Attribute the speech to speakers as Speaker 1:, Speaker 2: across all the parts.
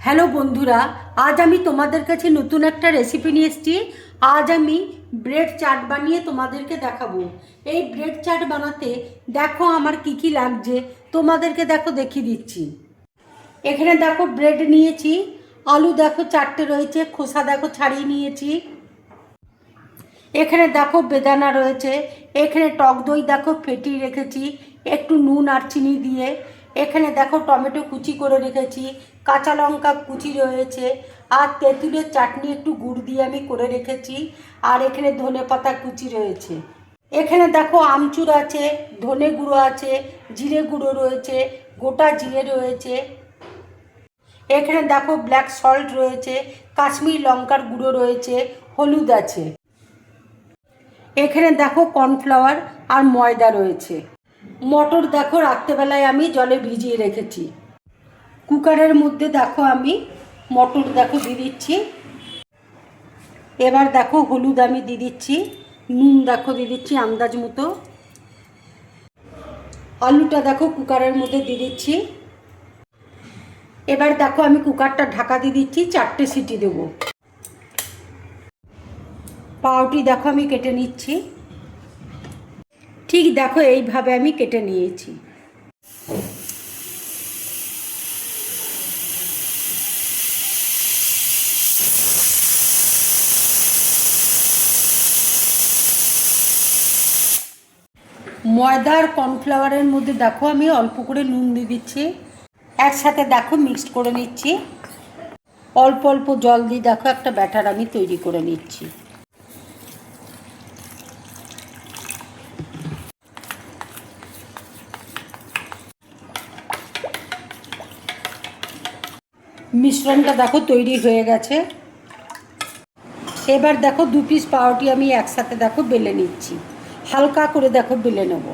Speaker 1: Hello বন্ধুরা, আজ আমি তোমাদের কাছে নতুন একটা রেসিপি নিয়ে এসেছি। আজ আমি ব্রেড চাট বানিয়ে তোমাদেরকে দেখাবো। এই ব্রেড চাট বানাতে দেখো আমার কি কি লাগছে, তোমাদেরকে দেখো দেখিয়ে দিচ্ছি। এখানে দেখো ব্রেড নিয়েছি, আলু দেখো 4টে রয়েছে, খোসা দেখো ছাড়িয়ে নিয়েছি। এখানে দেখো বেদানা রয়েছে, এখানে টক দই দেখো ফেটিয়ে রেখেছি একটু নুন আর চিনি দিয়ে। এখানে দেখো টমেটো কুচি করে রেখেছি, কাঁচা লঙ্কা কুচি রয়েছে, আর তেঁতুলের চাটনি একটু গুড় দিয়ে আমি করে রেখেছি। আর এখানে ধনেপাতা কুচি রয়েছে। এখানে দেখো আমচুর আছে, ধনে গুঁড়ো আছে, জিরে গুঁড়ো রয়েছে, গোটা জিরে রয়েছে। এখানে দেখো ব্ল্যাক সল্ট রয়েছে, কাশ্মীর লঙ্কার গুঁড়ো রয়েছে, হলুদ আছে। এখানে দেখো কর্নফ্লাওয়ার আর ময়দা রয়েছে। মটর দেখো রাত্রেবেলায় আমি জলে ভিজিয়ে রেখেছি। কুকারের মধ্যে দেখো আমি মটর দেখো দিয়ে দিচ্ছি। এবার দেখো হলুদ আমি দিয়ে দিচ্ছি, নুন দেখো দিয়ে দিচ্ছি আন্দাজ মতো। আলুটা দেখো কুকারের মধ্যে দিয়ে দিচ্ছি। এবার দেখো আমি কুকারটা ঢাকা দিয়ে দিচ্ছি, 4টে সিটি দেবো। পাউরুটি দেখো আমি কেটে নিচ্ছি, ঠিক দেখো এইভাবে আমি কেটে নিয়েছি। ময়দা আর কর্নফ্লাওয়ারের মধ্যে দেখো আমি অল্প করে নুন দিয়ে দিচ্ছি, একসাথে দেখো মিক্সড করে নিচ্ছি। অল্প অল্প জল দিয়ে দেখো একটা ব্যাটার আমি তৈরি করে নিচ্ছি। মিশ্রণটা দেখো তৈরি হয়ে গেছে। এবার দেখো 2 পিস পাউরুটি আমি একসাথে দেখো বেলে নিচ্ছি, হালকা করে দেখো বেলে নেব।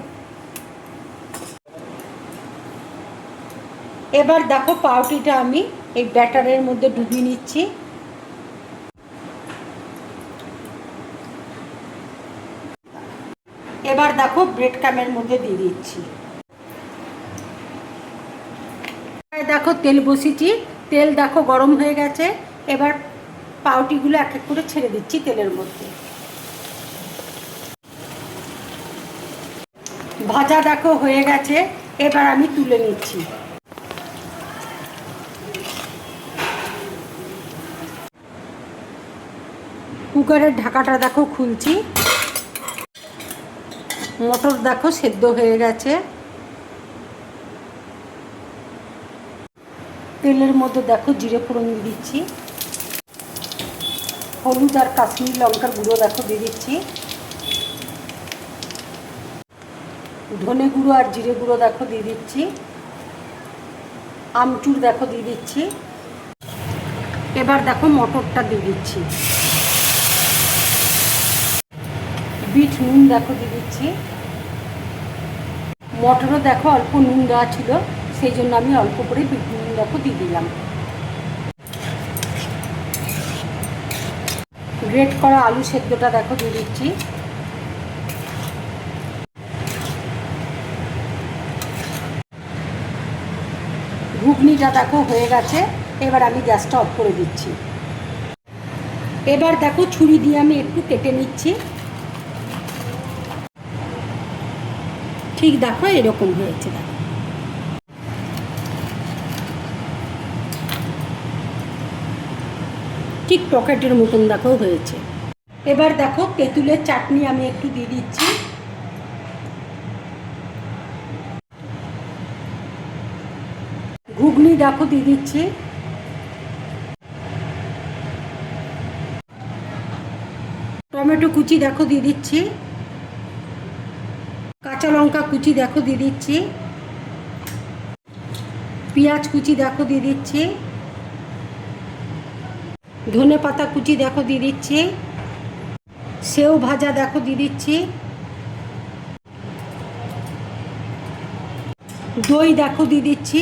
Speaker 1: এবার দেখো পাউরুটিটা আমি এই ব্যাটারের মধ্যে ডুবিয়ে নিচ্ছি। এবার দেখো ব্রেড ক্রামের মধ্যে দিয়ে দিচ্ছি। দেখো তেল বসিয়েছি, তেল দেখো গরম হয়ে গেছে। এবার পাউরুটিগুলো এক এক করে ছেড়ে দিচ্ছি তেলের মধ্যে। ভাজা দেখো হয়ে গেছে, এবার আমি তুলে নিচ্ছি। কুকারের ঢাকাটা দেখো খুলছি। মটর দেখো সেদ্ধ হয়ে গেছে। তেলের মধ্যে দেখো জিরে ফোড়ন দিয়ে দিচ্ছি, হলুদ আর কাশ্মীর লঙ্কার গুঁড়ো দেখো দিয়ে দিচ্ছি, ধনে গুঁড়ো আর জিরে গুঁড়ো দেখো দিয়ে দিচ্ছি, আমচুর দেখো দিয়ে দিচ্ছি। এবার দেখো মটরটা দিয়ে দিচ্ছি, বিট নুন দেখো দিয়ে দিচ্ছি। মটরও দেখো অল্প নুন দেওয়া ছিল, সেই জন্য আমি অল্প করে বিট নুন দেখো দিয়ে দিলাম। গ্রেট করা আলু সেদ্ধটা দেখো দিয়ে দিচ্ছি। ঘুগনিটা দেখো হয়ে গেছে, এবার আমি গ্যাসটা অফ করে দিচ্ছি। এবার দেখো ছুরি দিয়ে আমি একটু কেটে নিচ্ছি, ঠিক দেখো এরকম হয়েছে। দেখো ঠিক পকেটের মতন দেখো হয়েছে। এবার দেখো তেঁতুলের চাটনি আমি একটু দিয়ে দিচ্ছি। ঘুগনি দেখো দিয়ে দিচ্ছি। টমেটো কুচি দেখো দিয়ে দিচ্ছি, কাঁচা লঙ্কা কুচি দেখো দিয়ে দিচ্ছি, পেঁয়াজ কুচি দেখো দিয়ে দিচ্ছি, ধনে পাতা কুচি দেখো দিয়ে দিচ্ছি, সেও ভাজা দেখো দিয়ে দিচ্ছি, দই দেখো দিয়ে দিচ্ছি,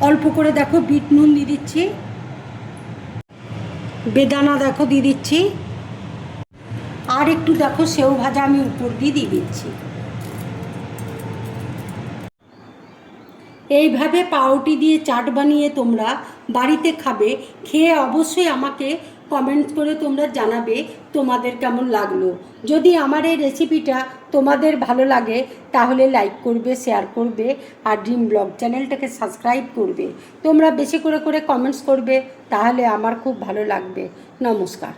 Speaker 1: অল্প করে দেখো বিট নুন দিয়ে দিচ্ছি, বেদানা দেখো দিয়ে দিচ্ছি, আর একটু দেখো সেও ভাজা আমি উপর দিয়ে দিচ্ছি। এইভাবে পাউরুটি দিয়ে চাট বানিয়ে তোমরা বাড়িতে খাবে, খেয়ে অবশ্যই আমাকে কমেন্ট করে তোমরা জানাবে তোমাদের কেমন লাগলো। যদি আমার এই রেসিপিটা তোমাদের ভালো লাগে তাহলে লাইক করবে, শেয়ার করবে, আর ড্রিম ব্লগ চ্যানেলটাকে সাবস্ক্রাইব করবে। তোমরা বেশি করে কমেন্টস করবে, তাহলে আমার খুব ভালো লাগবে। নমস্কার।